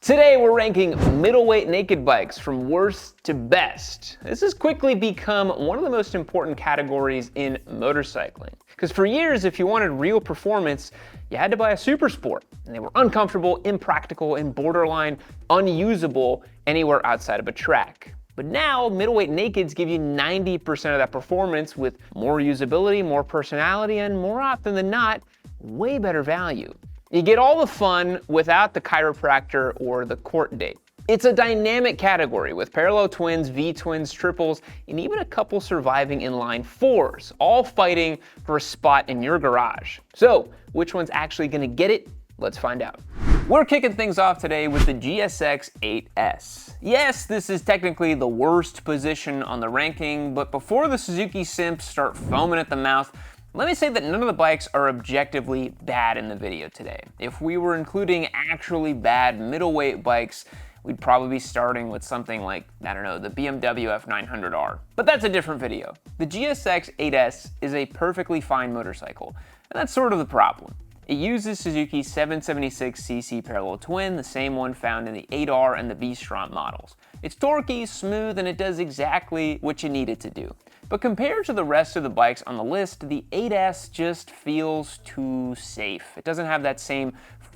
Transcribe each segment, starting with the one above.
Today we're ranking middleweight naked bikes from worst to best. This has quickly become one of the most important categories in motorcycling. Because for years, if you wanted real performance, you had to buy a super sport. And they were uncomfortable, impractical, and borderline unusable anywhere outside of a track. But now, middleweight nakeds give you 90% of that performance with more usability, more personality, and more often than not, way better value. You get all the fun without the chiropractor or the court date. It's a dynamic category with parallel twins, V-twins, triples, and even a couple surviving inline fours, all fighting for a spot in your garage. So, which one's actually gonna get it? Let's find out. We're kicking things off today with the GSX-8S. Yes, this is technically the worst position on the ranking, but before the Suzuki simps start foaming at the mouth, let me say that none of the bikes are objectively bad in the video today. If we were including actually bad middleweight bikes, we'd probably be starting with something like, I don't know, the BMW F900R. But that's a different video. The GSX-8S is a perfectly fine motorcycle, and that's sort of the problem. It uses Suzuki's 776cc parallel twin, the same one found in the 8R and the V-Strom models. It's torquey, smooth, and it does exactly what you need it to do. But compared to the rest of the bikes on the list, the 8S just feels too safe. It doesn't have that same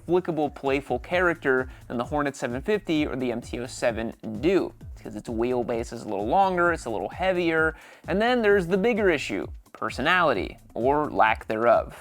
flickable, playful character than the Hornet 750 or the MT-07 do, because its wheelbase is a little longer, it's a little heavier, and then there's the bigger issue, personality, or lack thereof.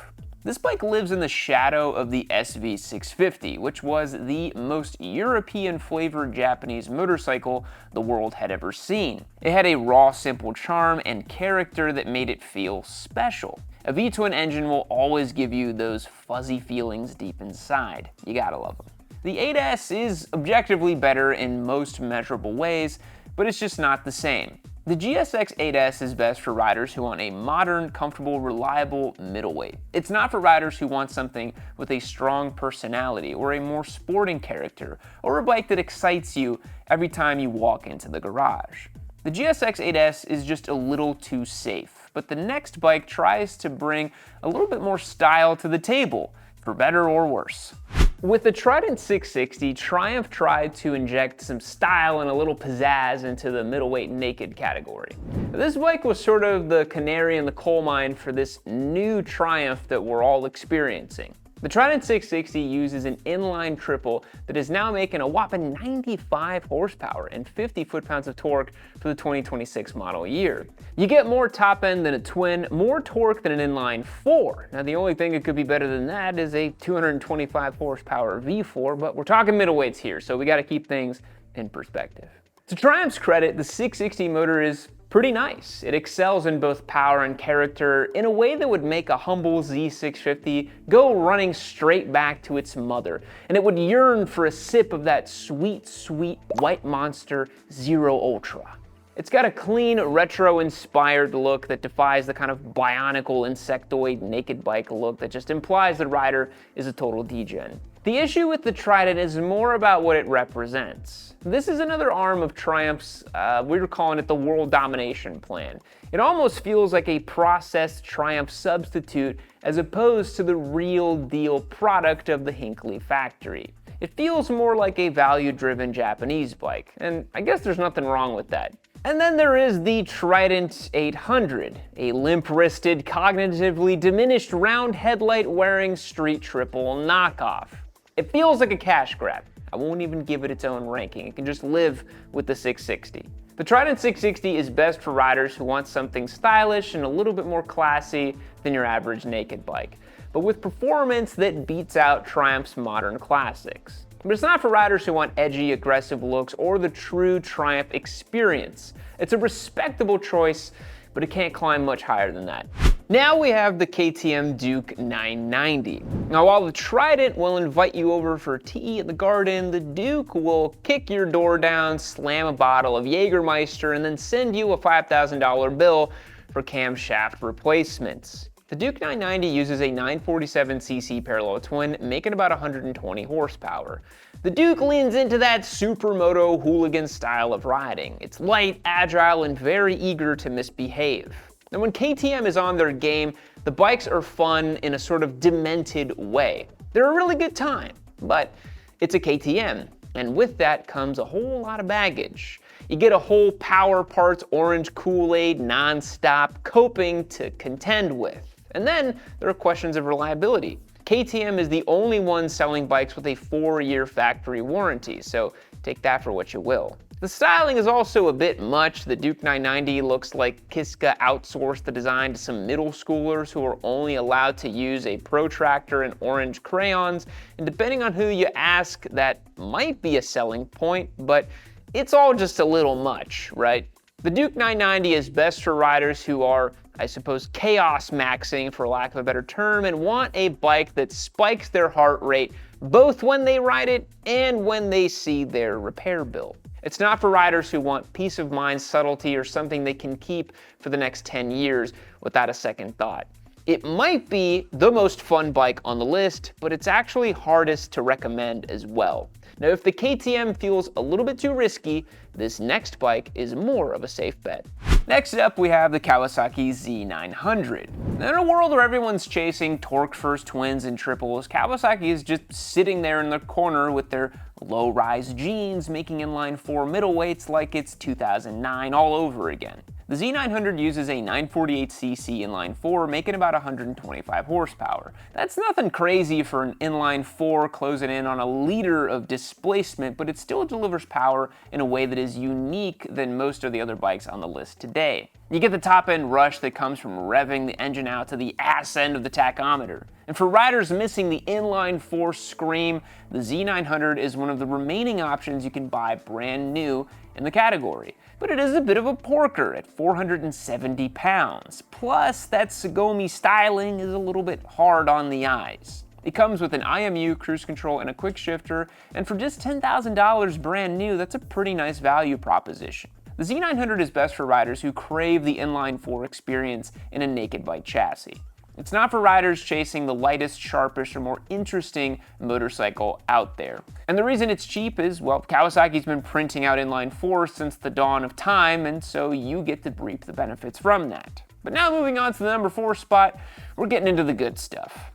This bike lives in the shadow of the SV650, which was the most European-flavored Japanese motorcycle the world had ever seen. It had a raw, simple charm and character that made it feel special. A V-twin engine will always give you those fuzzy feelings deep inside. You gotta love them. The 8S is objectively better in most measurable ways, but it's just not the same. The GSX-8S is best for riders who want a modern, comfortable, reliable middleweight. It's not for riders who want something with a strong personality or a more sporting character, or a bike that excites you every time you walk into the garage. The GSX-8S is just a little too safe, but the next bike tries to bring a little bit more style to the table, for better or worse. With the Trident 660, Triumph tried to inject some style and a little pizzazz into the middleweight naked category. This bike was sort of the canary in the coal mine for this new Triumph that we're all experiencing. The Trident 660 uses an inline triple that is now making a whopping 95 horsepower and 50 foot-pounds of torque for the 2026 model year. You get more top end than a twin, more torque than an inline four. Now the only thing that could be better than that is a 225 horsepower V4, but we're talking middleweights here, so we gotta keep things in perspective. To Triumph's credit, the 660 motor is pretty nice. It excels in both power and character in a way that would make a humble Z650 go running straight back to its mother, and it would yearn for a sip of that sweet, sweet White Monster Zero Ultra. It's got a clean, retro-inspired look that defies the kind of bionicle insectoid naked bike look that just implies the rider is a total degen. The issue with the Trident is more about what it represents. This is another arm of Triumph's, we were calling it the world domination plan. It almost feels like a processed Triumph substitute as opposed to the real deal product of the Hinckley factory. It feels more like a value-driven Japanese bike, and I guess there's nothing wrong with that. And then there is the Trident 800, a limp-wristed, cognitively diminished round headlight-wearing street triple knockoff. It feels like a cash grab. I won't even give it its own ranking. It can just live with the 660. The Trident 660 is best for riders who want something stylish and a little bit more classy than your average naked bike, but with performance that beats out Triumph's modern classics. But it's not for riders who want edgy, aggressive looks or the true Triumph experience. It's a respectable choice, but it can't climb much higher than that. Now we have the KTM Duke 990. Now while the Trident will invite you over for tea at the garden, the Duke will kick your door down, slam a bottle of Jägermeister, and then send you a $5,000 bill for camshaft replacements. The Duke 990 uses a 947cc parallel twin, making about 120 horsepower. The Duke leans into that supermoto hooligan style of riding. It's light, agile, and very eager to misbehave. And when KTM is on their game, the bikes are fun in a sort of demented way. They're a really good time, but it's a KTM. And with that comes a whole lot of baggage. You get a whole power parts orange Kool-Aid non-stop coping to contend with. And then there are questions of reliability. KTM is the only one selling bikes with a 4-year factory warranty, so take that for what you will. The styling is also a bit much. The Duke 990 looks like Kiska outsourced the design to some middle schoolers who are only allowed to use a protractor and orange crayons, and depending on who you ask, that might be a selling point, but it's all just a little much, right? The Duke 990 is best for riders who are, I suppose, chaos maxing, for lack of a better term, and want a bike that spikes their heart rate both when they ride it and when they see their repair bill. It's not for riders who want peace of mind, subtlety, or something they can keep for the next 10 years without a second thought. It might be the most fun bike on the list, but it's actually hardest to recommend as well. Now, if the KTM feels a little bit too risky, this next bike is more of a safe bet. Next up, we have the Kawasaki Z900. Now, in a world where everyone's chasing torque-first twins and triples, Kawasaki is just sitting there in the corner with their low-rise jeans, making inline 4 middleweights like it's 2009 all over again. The Z900 uses a 948cc inline 4, making about 125 horsepower. That's nothing crazy for an inline 4 closing in on a liter of displacement, but it still delivers power in a way that is unique than most of the other bikes on the list today. You get the top-end rush that comes from revving the engine out to the ass end of the tachometer. And for riders missing the inline 4 scream, the Z900 is one of the remaining options you can buy brand new in the category. But it is a bit of a porker at 470 pounds. Plus, that Sugomi styling is a little bit hard on the eyes. It comes with an IMU, cruise control, and a quick shifter, and for just $10,000 brand new, that's a pretty nice value proposition. The Z900 is best for riders who crave the inline 4 experience in a naked bike chassis. It's not for riders chasing the lightest, sharpest, or more interesting motorcycle out there. And the reason it's cheap is, well, Kawasaki's been printing out inline 4 since the dawn of time, and so you get to reap the benefits from that. But now moving on to the number 4 spot, we're getting into the good stuff.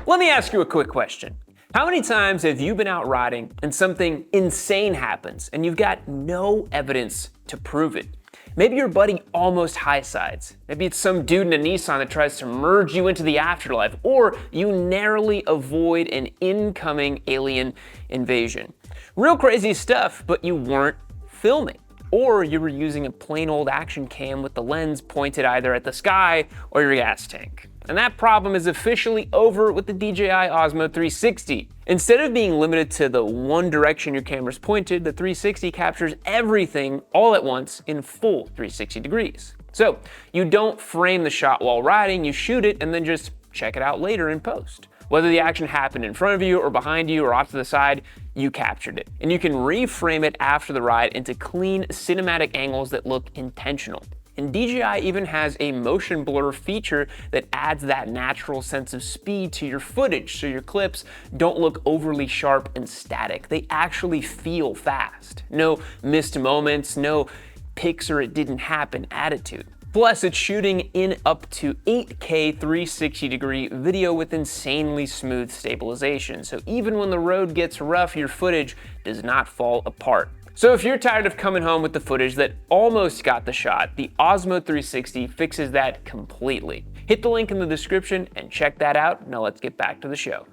Let me ask you a quick question. How many times have you been out riding and something insane happens and you've got no evidence to prove it? Maybe your buddy almost high-sides. Maybe it's some dude in a Nissan that tries to merge you into the afterlife, or you narrowly avoid an incoming alien invasion. Real crazy stuff, but you weren't filming. Or you were using a plain old action cam with the lens pointed either at the sky or your gas tank. And that problem is officially over with the DJI Osmo 360. Instead of being limited to the one direction your camera's pointed, the 360 captures everything all at once in full 360 degrees. So you don't frame the shot while riding, you shoot it and then just check it out later in post. Whether the action happened in front of you or behind you or off to the side, you captured it. And you can reframe it after the ride into clean cinematic angles that look intentional. And DJI even has a motion blur feature that adds that natural sense of speed to your footage so your clips don't look overly sharp and static. They actually feel fast. No missed moments, no pics or it didn't happen attitude. Plus, it's shooting in up to 8K 360-degree video with insanely smooth stabilization. So even when the road gets rough, your footage does not fall apart. So if you're tired of coming home with the footage that almost got the shot, the Osmo 360 fixes that completely. Hit the link in the description and check that out. Now let's get back to the show.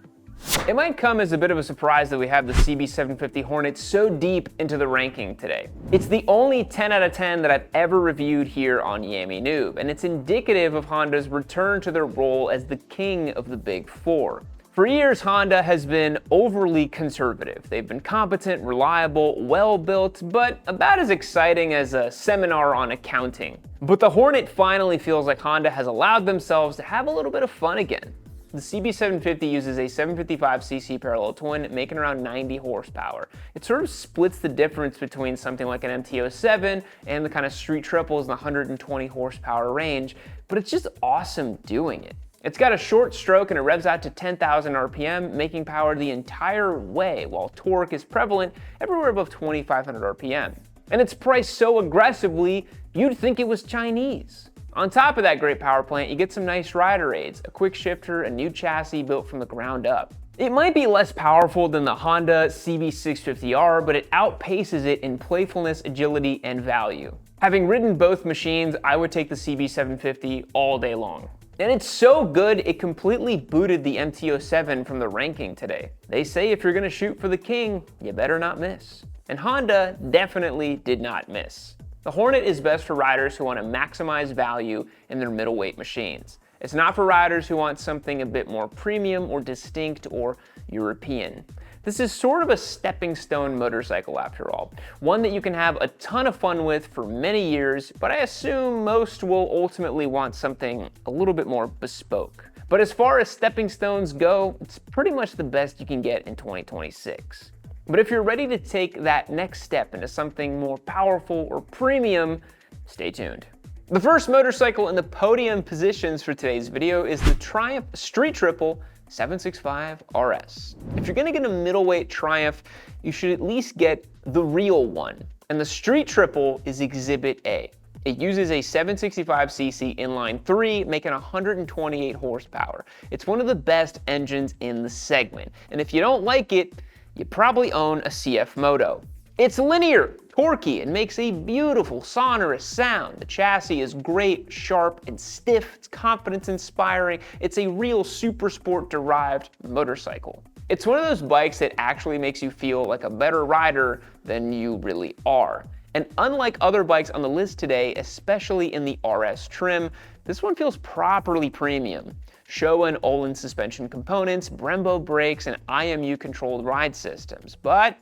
It might come as a bit of a surprise that we have the CB750 Hornet so deep into the ranking today. It's the only 10 out of 10 that I've ever reviewed here on Yami Noob, and it's indicative of Honda's return to their role as the king of the big four. For years, Honda has been overly conservative. They've been competent, reliable, well-built, but about as exciting as a seminar on accounting. But the Hornet finally feels like Honda has allowed themselves to have a little bit of fun again. The CB750 uses a 755cc parallel twin, making around 90 horsepower. It sort of splits the difference between something like an MT-07 and the kind of street triples in the 120 horsepower range, but it's just awesome doing it. It's got a short stroke and it revs out to 10,000 RPM, making power the entire way, while torque is prevalent everywhere above 2,500 RPM. And it's priced so aggressively, you'd think it was Chinese. On top of that great power plant, you get some nice rider aids, a quick shifter, a new chassis built from the ground up. It might be less powerful than the Honda CB650R, but it outpaces it in playfulness, agility, and value. Having ridden both machines, I would take the CB750 all day long. And it's so good, it completely booted the MT-07 from the ranking today. They say if you're gonna shoot for the king, you better not miss. And Honda definitely did not miss. The Hornet is best for riders who want to maximize value in their middleweight machines. It's not for riders who want something a bit more premium or distinct or European. This is sort of a stepping stone motorcycle after all, one that you can have a ton of fun with for many years, but I assume most will ultimately want something a little bit more bespoke. But as far as stepping stones go, it's pretty much the best you can get in 2026. But if you're ready to take that next step into something more powerful or premium, stay tuned. The first motorcycle in the podium positions for today's video is the Triumph Street Triple 765 RS. If you're gonna get a middleweight Triumph, you should at least get the real one. And the Street Triple is Exhibit A. It uses a 765cc inline 3, making 128 horsepower. It's one of the best engines in the segment. And if you don't like it, you probably own a CF Moto. It's linear, torquey, and makes a beautiful, sonorous sound. The chassis is great, sharp, and stiff. It's confidence-inspiring. It's a real super sport-derived motorcycle. It's one of those bikes that actually makes you feel like a better rider than you really are. And unlike other bikes on the list today, especially in the RS trim, this one feels properly premium. Showa and Olin suspension components, Brembo brakes, and IMU-controlled ride systems. But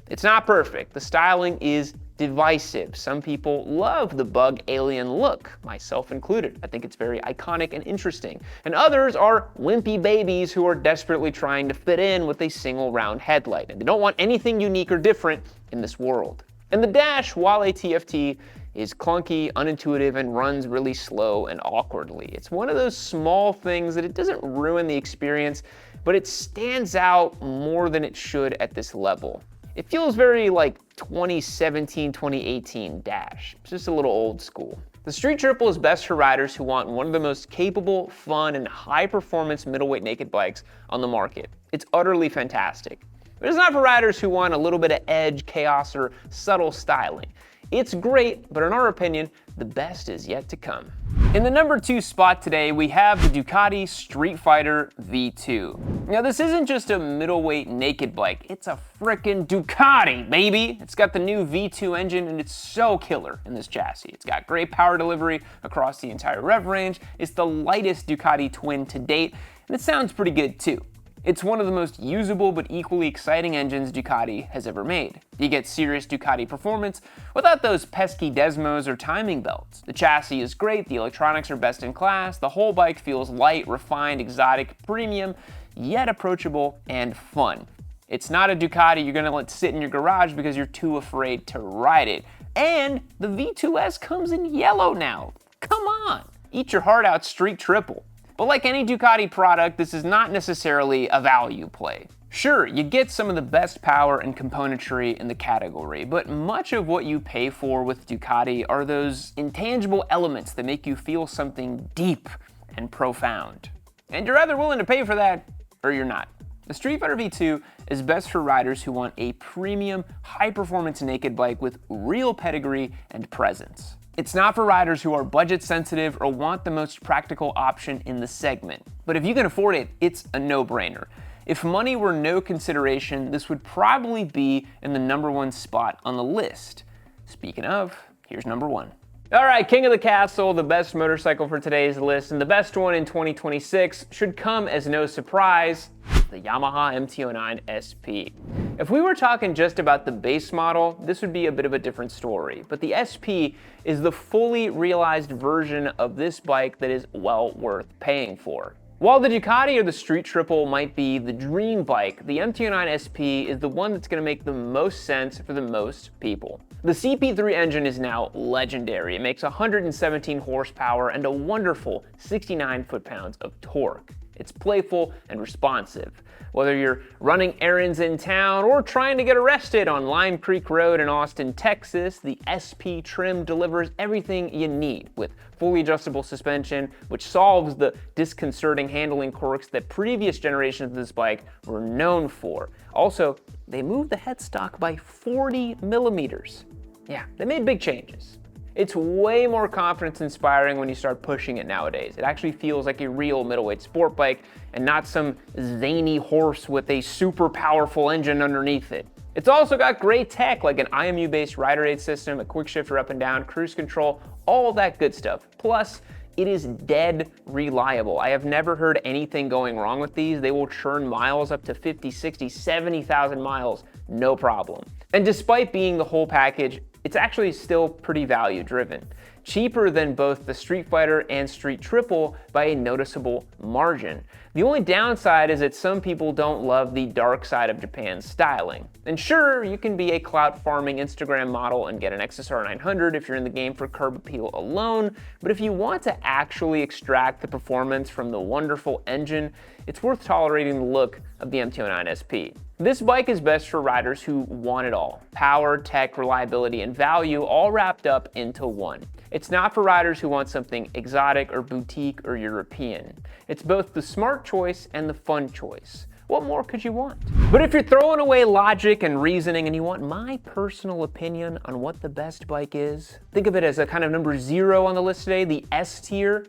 it's not perfect. The styling is divisive. Some people love the bug alien look, myself included. I think it's very iconic and interesting. And others are wimpy babies who are desperately trying to fit in with a single round headlight, and they don't want anything unique or different in this world. And the dash, while a TFT, is clunky, unintuitive, and runs really slow and awkwardly. It's one of those small things that it doesn't ruin the experience, but it stands out more than it should at this level. It feels very like 2017, 2018 dash. It's just a little old school. The Street Triple is best for riders who want one of the most capable, fun, and high-performance middleweight naked bikes on the market. It's utterly fantastic. But it's not for riders who want a little bit of edge, chaos, or subtle styling. It's great, but in our opinion, the best is yet to come. In the number 2 spot today, we have the Ducati Streetfighter V2. Now, this isn't just a middleweight naked bike, it's a frickin' Ducati, baby! It's got the new V2 engine, and it's so killer in this chassis. It's got great power delivery across the entire rev range, it's the lightest Ducati twin to date, and it sounds pretty good too. It's one of the most usable but equally exciting engines Ducati has ever made. You get serious Ducati performance without those pesky Desmos or timing belts. The chassis is great, the electronics are best in class, the whole bike feels light, refined, exotic, premium, yet approachable and fun. It's not a Ducati you're gonna let sit in your garage because you're too afraid to ride it. And the V2S comes in yellow now. Come on, eat your heart out, Street Triple. But like any Ducati product, this is not necessarily a value play. Sure, you get some of the best power and componentry in the category, but much of what you pay for with Ducati are those intangible elements that make you feel something deep and profound. And you're either willing to pay for that, or you're not. The Streetfighter V2 is best for riders who want a premium, high-performance naked bike with real pedigree and presence. It's not for riders who are budget sensitive or want the most practical option in the segment. But if you can afford it, it's a no-brainer. If money were no consideration, this would probably be in the number 1 spot on the list. Speaking of, here's number 1. All right, King of the Castle, the best motorcycle for today's list, and the best one in 2026 should come as no surprise, the Yamaha MT-09 SP. If we were talking just about the base model, this would be a bit of a different story, but the SP is the fully realized version of this bike that is well worth paying for. While the Ducati or the Street Triple might be the dream bike, the MT-09 SP is the one that's going to make the most sense for the most people. The CP3 engine is now legendary. It makes 117 horsepower and a wonderful 69 foot-pounds of torque. It's playful and responsive. Whether you're running errands in town or trying to get arrested on Lime Creek Road in Austin, Texas, the SP trim delivers everything you need with fully adjustable suspension, which solves the disconcerting handling quirks that previous generations of this bike were known for. Also, they moved the headstock by 40 millimeters. Yeah, they made big changes. It's way more confidence-inspiring when you start pushing it nowadays. It actually feels like a real middleweight sport bike and not some zany horse with a super powerful engine underneath it. It's also got great tech like an IMU-based rider aid system, a quick shifter up and down, cruise control, all that good stuff. Plus, it is dead reliable. I have never heard anything going wrong with these. They will churn miles up to 50, 60, 70,000 miles, no problem. And despite being the whole package, it's actually still pretty value driven. Cheaper than both the Streetfighter and Street Triple by a noticeable margin. The only downside is that some people don't love the dark side of Japan's styling. And sure, you can be a clout farming Instagram model and get an XSR 900 if you're in the game for curb appeal alone, but if you want to actually extract the performance from the wonderful engine, it's worth tolerating the look of the MT-09 SP. This bike is best for riders who want it all. Power, tech, reliability, and value all wrapped up into one. It's not for riders who want something exotic or boutique or European. It's both the smart choice and the fun choice. What more could you want? But if you're throwing away logic and reasoning and you want my personal opinion on what the best bike is, think of it as a kind of number 0 on the list today, the S tier.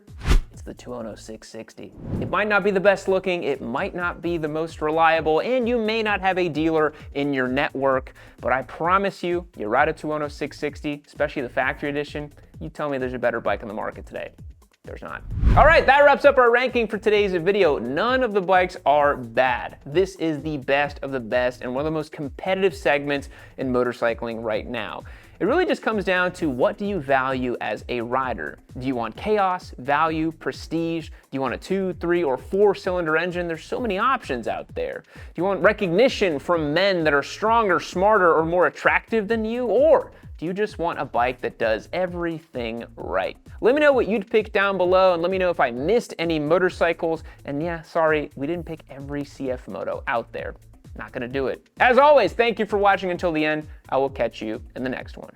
It's the Tuono 660. It might not be the best looking, it might not be the most reliable, and you may not have a dealer in your network, but I promise you, you ride a Tuono 660, especially the factory edition, you tell me there's a better bike on the market today. There's not. All right, that wraps up our ranking for today's video. None of the bikes are bad. This is the best of the best and one of the most competitive segments in motorcycling right now. It really just comes down to what do you value as a rider? Do you want chaos, value, prestige? Do you want a 2, 3, or 4-cylinder engine? There's so many options out there. Do you want recognition from men that are stronger, smarter, or more attractive than you? Or do you just want a bike that does everything right? Let me know what you'd pick down below, and let me know if I missed any motorcycles. And yeah, sorry, we didn't pick every CF moto out there. Not gonna do it. As always, thank you for watching until the end. I will catch you in the next one.